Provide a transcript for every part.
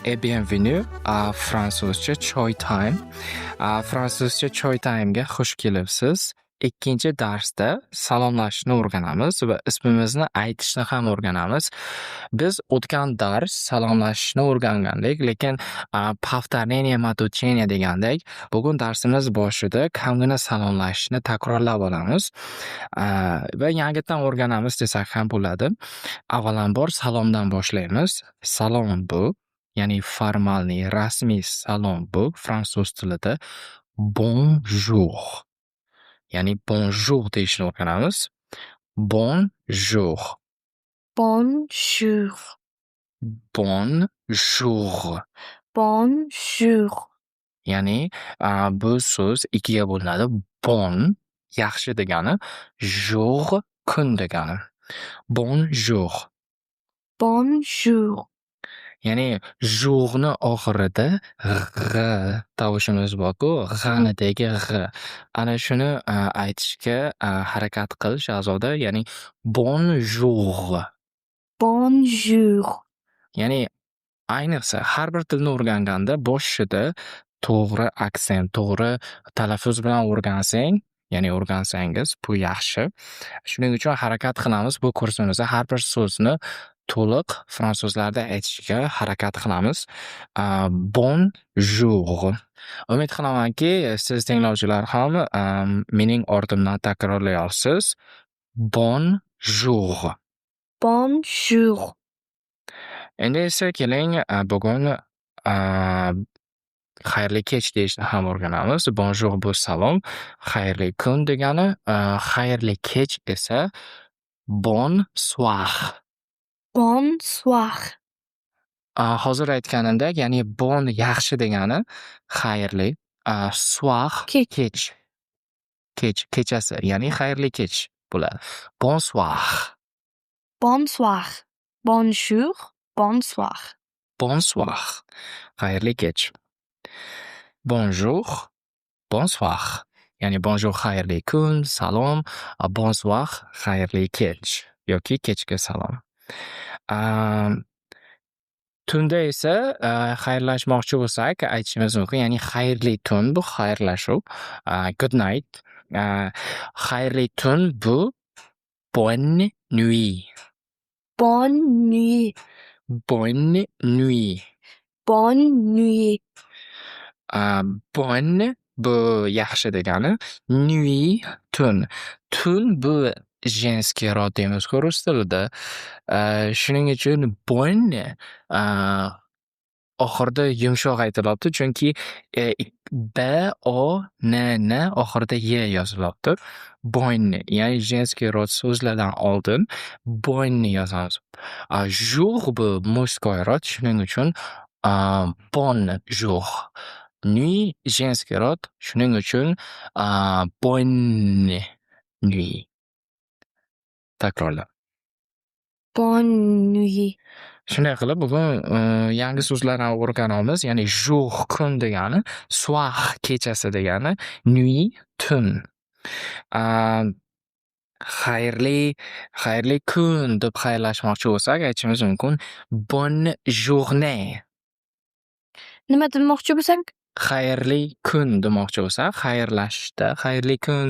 et bienvenue à Fransuzcha Choy Time. Fransuzcha Choy Time'ga xush kelibsiz. Ikkinchi darsda salomlashishni o'rganamiz va ismimizni aytishni ham o'rganamiz. Biz o'tgan dars salomlashishni o'rgangandik, lekin повторение matучения degandek, bugun darsimiz boshida kamgina salomlashishni takrorlab olamiz va yangidan o'rganamiz desak ham bo'ladi. Avvalambor salomdan boshlaymiz. Salom bu, ya'ni formalniy, rasmiy salom bu fransuz tilida bonjour. Ya'ni bonjour deyishni o'rganamiz. Bonjour. Bonjour. Bonjour. Bonjour. Ya'ni bu so'z ikkiga bo'linadi. Bon yaxshi degani, jour kun degani. Bonjour. Bonjour. Ya'ni journi oxirida gh tovushimiz bor-ku, g'nidagi gh. Ana shuni aytishga harakat qil Shahzoda. Ya'ni bonjour. Bonjour. Ya'ni ayniqsa har bir tilni o'rganganda boshida to'g'ri aksent, to'g'ri talaffuz bilan o'rgansangiz bu yaxshi. Shuning uchun harakat qilamiz bu kursimizda har bir so'zni to'liq fransuzlarda aytishga harakat qilamiz. Bonjour. Umid qilamanki, siz tinglovchilar ham mening ortimdan takrorlay olasiz. Bonjour. Bonjour. Endi esa keling, bugun xayrli kech deyishni ham o'rganamiz. Bonjour bu salom, xayrli kun degani, xayrli kech esa bonsoir. Bonsoir. Hozir aytganimdek, ya'ni bon yaxshi degani, xayrli, soir kech. Kechasi, ya'ni xayrli kech bo'ladi. Bonsoir. Bonsoir. Bonjour. Bonsoir. Bonsoir. Xayrli kech. Bonjour. Bonsoir. Ya'ni bonjour xayrli kun, salom, bonsoir xayrli kech yoki kechki salom. Tunda esa xayrlashmoqchi bo'lsak, aytishimiz mumkin. Ya'ni xayrli tun bu xayrlashuv. Good night. Xayrli tun bu bonne nuit. Bonne nuit. Bonne nuit. Bonne nuit. Bonne bu yaxshi degani, nuit tun. Tun bu женский rod deymiz-ku rus tilida. Shuning uchun bonne oxirida yumshoq aytilibdi, chunki B-O-N-N oxirida Y yozilibdi. Bonne, ya'ni женский rod so'zlardan oldin bonne yozamiz. Jour bu мужской rod, shuning uchun bonjour. Nuit женский rod, shuning uchun bonne nuit. Takrorlab. Bonne nuit. Shunday qilib bugun yangi so'zlarni o'rganamiz. Ya'ni jour kun degani, soir kechasi degani, nuit tun. Xayrli kun deb xayrlashmoqchi bo'lsak, aytishimiz mumkin bonne journée. Nima demoqchi bo'lsak? Xayrli kun demoqchi bo'lsak, xayrlashishda xayrli kun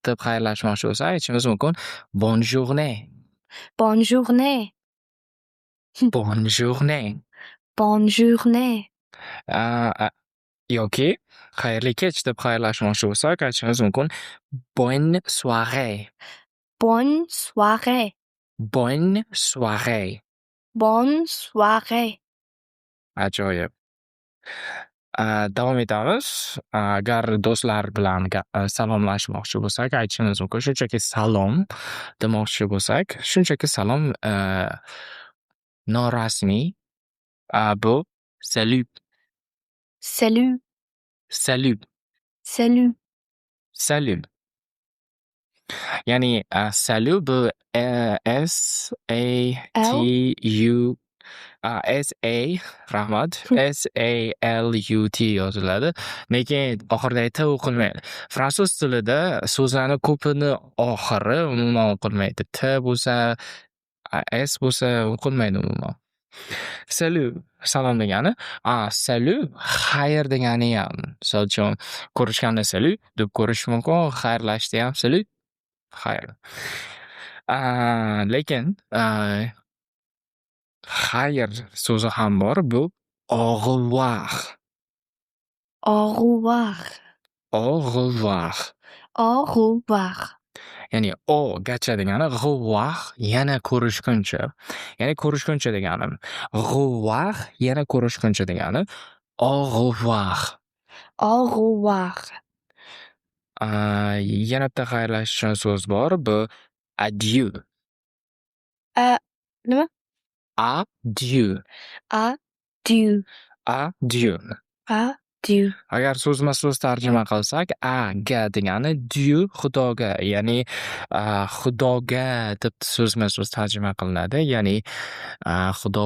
deb xayrlashmoqchi bo'lsak, aytishimiz mumkin bonne journée. Bonne journée. Bonne journée. Bonne journée. Yoki xayrli kech deb xayrlashmoqchi bo'lsak, aytishimiz mumkin bonne soirée. Bonne soirée. Bonne soirée. Bonne soirée. Ajoyib. Davom etamiz. Agar do'stlar bilan salomlashmoqchi bo'lsak, aytishimiz mumkin. Shunchaki salom demoqchi bo'lsak, shunchaki salom norasmiy bu salut. Salut. Salut. Salut. Salut. Ya'ni salut bu S-A-L-U-T yoziladi. Lekin oxirida T o'qilmaydi. Fransuz tilida so'zlarni ko'pini oxiri umuman o'qilmaydi. T bo'lsa, S bo'lsa o'qilmaydi umuman. Salut salom degani. Salut xayr degani ham. Misol uchun ko'rishganda salut deb ko'rish mumkin, xayrlashishda ham salut, xayr. Lekin xayr so'zi ham bor, bu au revoir. Au revoir. Au revoir. Au revoir. Ya'ni o gacha degani revoir yana ko'rishguncha. Ya'ni ko'rishguncha degani. Revoir yana ko'rishguncha degani. Au revoir. Au revoir. Yana bitta xayrlashish uchun so'z bor. Bu adieu. Nima? Adieu. Adieu. Adieu. Adieu. Agar so'zma-so'z tarjima qilsak, ga degani dieu xudoga, ya'ni xudoga deb so'zma-so'z tarjima qilinadi. Ya'ni xudo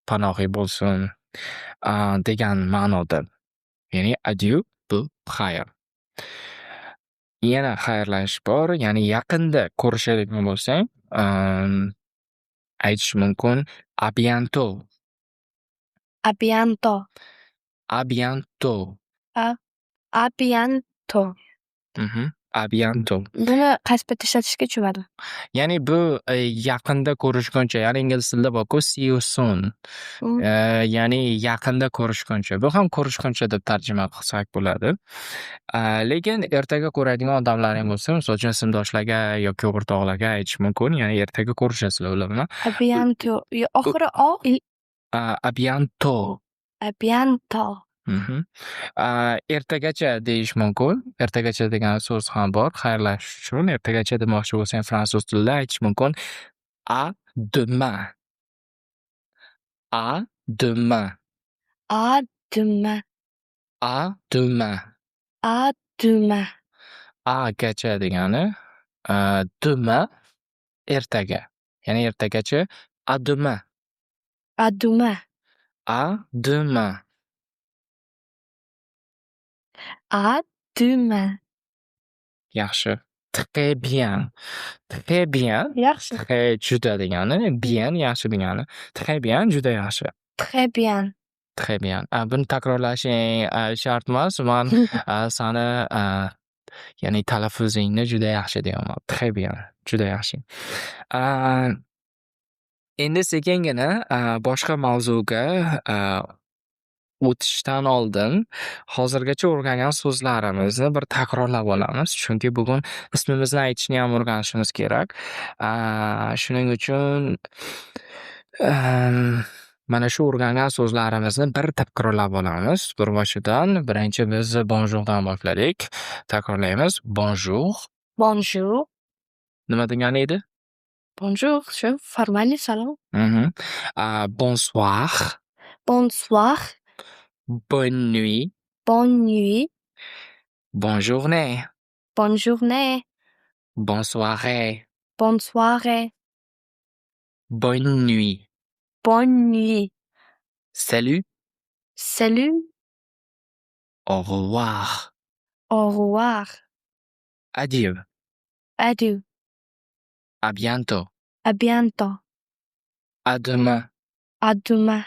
panohi bo'lsin degan ma'noda. Ya'ni adieu bu xayr. Yana xayrlashish bor, ya'ni yaqinda ko'rishadigan bo'lsang, aytish mumkin a bientôt. A bientôt. A bientôt. A bientôt. A bientôt. Buni qaysi paytda ishlatishga tushunmadim. Ya'ni bu yaqinda ko'rishguncha, ya'ni ingliz tilida bor-ku see you soon. Ya'ni yaqinda ko'rishguncha. Bu ham ko'rishguncha deb tarjima qilsak bo'ladi. Lekin ertaga ko'radigan odamlaring bo'lsa, misol uchun sinfdoshlarga yoki o'rtoqlarga aytish mumkin, ya'ni ertaga ko'rishasizlar ular bilan. A bientôt. Oxiri A bientôt. A bientôt. Ertagacha deyish mumkin. Ertagacha degan so'z ham bor xayrlashish uchun. Ertagacha demoqchi bo'lsang fransuz tilida aytish mumkin a demain. A demain. A demain. A demain. A demain. A gacha degani demain ertaga. Ya'ni ertagacha a demain. A demain. A demain. A demain. Yaxshi. Très bien. Très bien. Yaxshi. Très juda degani, bien yaxshi degani. Très bien juda yaxshi. Très bien. Très bien. Buni takrorlashing shart emas. Men sani ya'ni talaffuzingni juda yaxshi deyapman. Très bien. Juda yaxshi. Endi sekingina boshqa mavzuga o'tishdan oldin hozirgacha o'rgangan so'zlarimizni bir takrorlab olamiz. Chunki bugun ismimizni aytishni ham o'rganishimiz kerak. Shuning uchun mana shu o'rgangan so'zlarimizni bir takrorlab olamiz. Bir boshidan birinchi biz bonjourdan boshladik. Takrorlaymiz. Bonjour. Bonjour. Nima degani edi? Bonjour. Shu formal salom. Bonsoir. Bonsoir. Bonne nuit. Bonne nuit. Bonne journée. Bonne journée. Bonne soirée. Bonne soirée. Bonne nuit. Bonne nuit. Salut. Salut. Au revoir. Au revoir. Adieu. Adieu. À bientôt. À bientôt. À demain. À demain.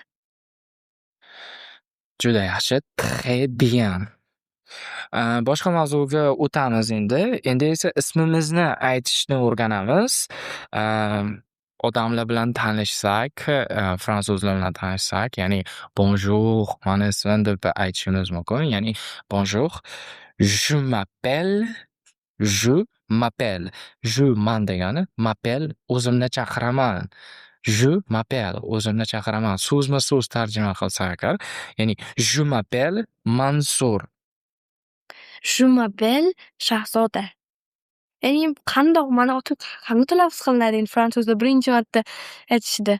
Juda yaxshi. Très bien. Boshqa mavzuga o'tamiz endi. Endi esa ismimizni aytishni o'rganamiz. Odamlar bilan tanishsak, fransuzlar bilan tanishsak, ya'ni bonjour, mani ismim deb aytishimiz mumkin. Ya'ni bonjour, je m'appelle. Je man degani, m'appelle o'zimni chaqiraman. Je m'appelle o'zimni chaqiraman. So'zma-so'z tarjima qilsak agar, ya'ni je m'appelle Mansur. Je m'appelle Shahzoda. Ya'ni qandoq mani otim qanday talaffuz qilinadi endi fransuzda birinchi marta aytishda?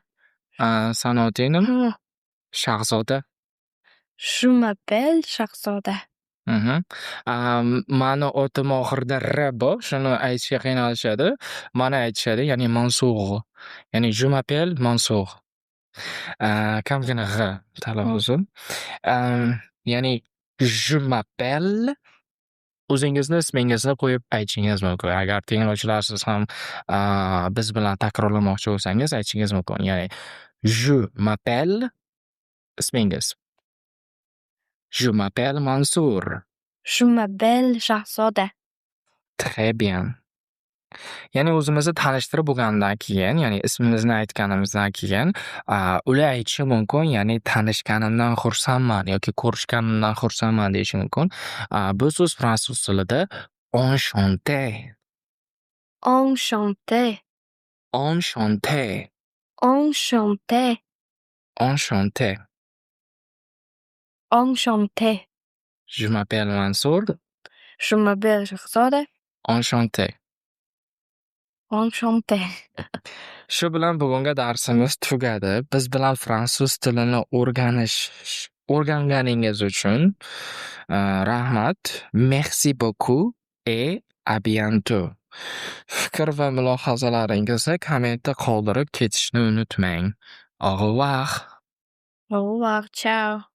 Sanoatingmi? Shahzoda. Je m'appelle Shahzoda. Mani otim oxirida r bor, shuni aytishga qiynalishadi. Mani aytishadi, ya'ni Mansur. Ya'ni je m'appelle Mansur. Kamgina g'a talaffuzi. Ya'ni je m'appelle o'zingizni ismingizni qo'yib aytishingiz mumkin. Agar tinglovchilar siz ham biz bilan takrorlamoqchi bo'lsangiz aytishingiz mumkin. Ya'ni Je m'appelle ismingiz. Je m'appelle Mansur. Je m'appelle Shahzoda. Très bien. Ya'ni o'zimizni tanishtirib bo'lgandan keyin, ya'ni ismimizni aytganimizdan keyin, ular aytishi mumkin, ya'ni tanishganimdan xursandman yoki ko'rishganimdan xursandman deyishi mumkin. Bu so'z fransuz tilida enchanté. Enchanté. Enchanté. Enchanté. Enchanté. Enchanté. Je m'appelle Mansour. Je m'appelle Shahzoda. Enchanté. Enchanté. Shu bilan bugungi darsimiz tugadi. Biz bilan fransuz tilini o'rganganingiz uchun rahmat. Merci beaucoup et à bientôt. Fikr va mulohazalaringizni kommentda qoldirib ketishni unutmang. Au revoir. Au revoir. Ciao.